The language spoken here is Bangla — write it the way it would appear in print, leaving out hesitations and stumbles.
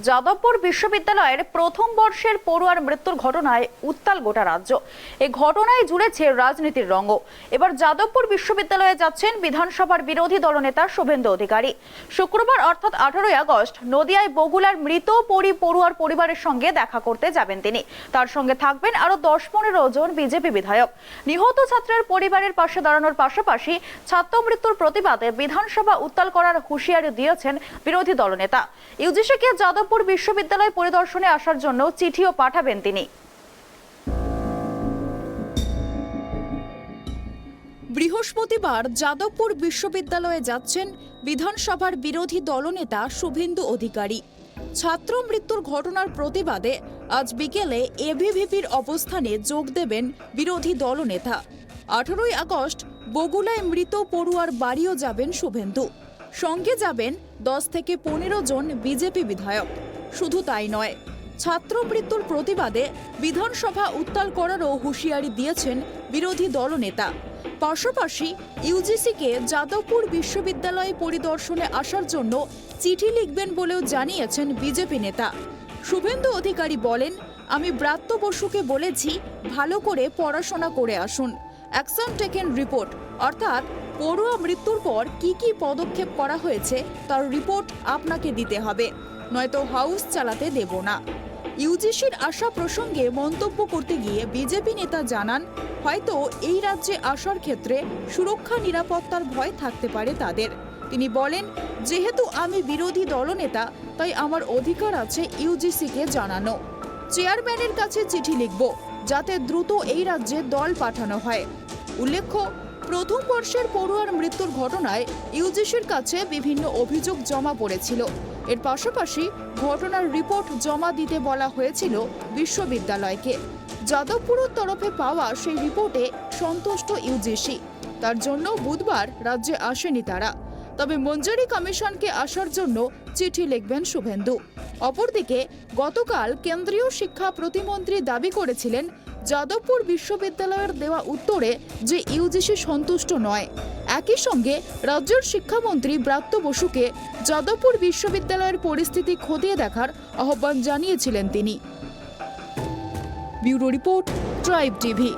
যাদবপুর বিশ্ববিদ্যালয়ের প্রথম বর্ষের পড়ুয়ার মৃত্যুর ঘটনায় উত্তাল গোটা রাজ্য। এই ঘটনায় জুড়েছে রাজনীতির রঙ। এবার যাদবপুর বিশ্ববিদ্যালয়ে যাচ্ছেন বিধানসভার বিরোধী দলনেতা শুভেন্দু অধিকারী। শুক্রবার অর্থাৎ 18ই আগস্ট নদিয়ায় বগুলার মৃত পড়ুয়ার পরিবারের সঙ্গে দেখা করতে যাবেন তিনি। তার সঙ্গে থাকবেন আরো 10-15 জন বিজেপি বিধায়ক। নিহত ছাত্রের পরিবারের পাশে দাঁড়ানোর পাশাপাশি ছাত্র মৃত্যুর প্রতিবাদে বিধানসভা উত্তাল করার হুঁশিয়ারি দিয়েছেন বিরোধী দলনেতা। ইউজিসিকে যাদবপুর বিশ্ববিদ্যালয় পরিদর্শনে আসার জন্য চিঠিও পাঠাবেন তিনি। বৃহস্পতিবার যাদবপুর বিশ্ববিদ্যালয়ে যাচ্ছেন বিধানসভার বিরোধী দলনেতা শুভেন্দু অধিকারী। ছাত্র মৃত্যুর ঘটনার প্রতিবাদে আজ বিকেলে এবিভিপির অবস্থানে যোগ দেবেন বিরোধী দলনেতা। 18ই আগস্ট বগুলায় মৃত পড়ুয়ার বাড়িও যাবেন শুভেন্দু। সঙ্গে যাবেন 10 থেকে 15 জন বিজেপি বিধায়ক। শুধু তাই নয়, ছাত্র মৃত্যুর প্রতিবাদে বিধানসভা উত্তাল করারও হুঁশিয়ারি দিয়েছেন বিরোধী দলনেতা। পাশাপাশি ইউজিসিকে যাদবপুর বিশ্ববিদ্যালয় পরিদর্শনে আসার জন্য চিঠি লিখবেন বলেও জানিয়েছেন বিজেপি নেতা। শুভেন্দু অধিকারী বলেন, আমি ব্রাত্য বসুকে বলেছি ভালো করে পড়াশোনা করে আসুন। অ্যাকশন টেকেন রিপোর্ট, অর্থাৎ পড়ুয়া মৃত্যুর পর কি কি পদক্ষেপ করা হয়েছে তার রিপোর্ট আপনাকে দিতে হবে, নয়তো হাউস চালাতে দেব না। ইউজিসির আশা প্রসঙ্গে মন্তব্য করতে গিয়ে বিজেপি নেতা জানান, হয়তো এই রাজ্যে আসার ক্ষেত্রে সুরক্ষা নিরাপত্তার ভয় থাকতে পারে তাদের। তিনি বলেন, যেহেতু আমি বিরোধী দলনেতা তাই আমার অধিকার আছে ইউজিসিকে জানানো। চেয়ারম্যানের কাছে চিঠি লিখব যাতে দ্রুত এই রাজ্যে দল পাঠানো হয়। উল্লেখ্য, প্রথম বর্ষের পড়ুয়ার মৃত্যুর ঘটনায় ইউজিসির কাছে বিভিন্ন অভিযোগ জমা পড়েছিল। এর পাশাপাশি ঘটনার রিপোর্ট জমা দিতে বলা হয়েছিল বিশ্ববিদ্যালয়কে। যাদবপুরের তরফে পাওয়া সেই রিপোর্টে সন্তুষ্ট ইউজিসি। তার জন্য বুধবার রাজ্যে আসেনি তারা। তবে মঞ্জুরি কমিশনকে আসার জন্য চিঠি লিখবেন শুভেন্দু। অপরদিকে গতকাল কেন্দ্রীয় শিক্ষা প্রতিমন্ত্রী দাবি করেছিলেন, যাদবপুর বিশ্ববিদ্যালয়ের দেওয়া উত্তরে যে ইউজিসি সন্তুষ্ট নয়। একই সঙ্গে রাজ্যের শিক্ষামন্ত্রী ব্রাত্য বসুকে যাদবপুর বিশ্ববিদ্যালয়ের পরিস্থিতি খতিয়ে দেখার আহ্বান জানিয়েছিলেন তিনি। Bureau report, tribe TV.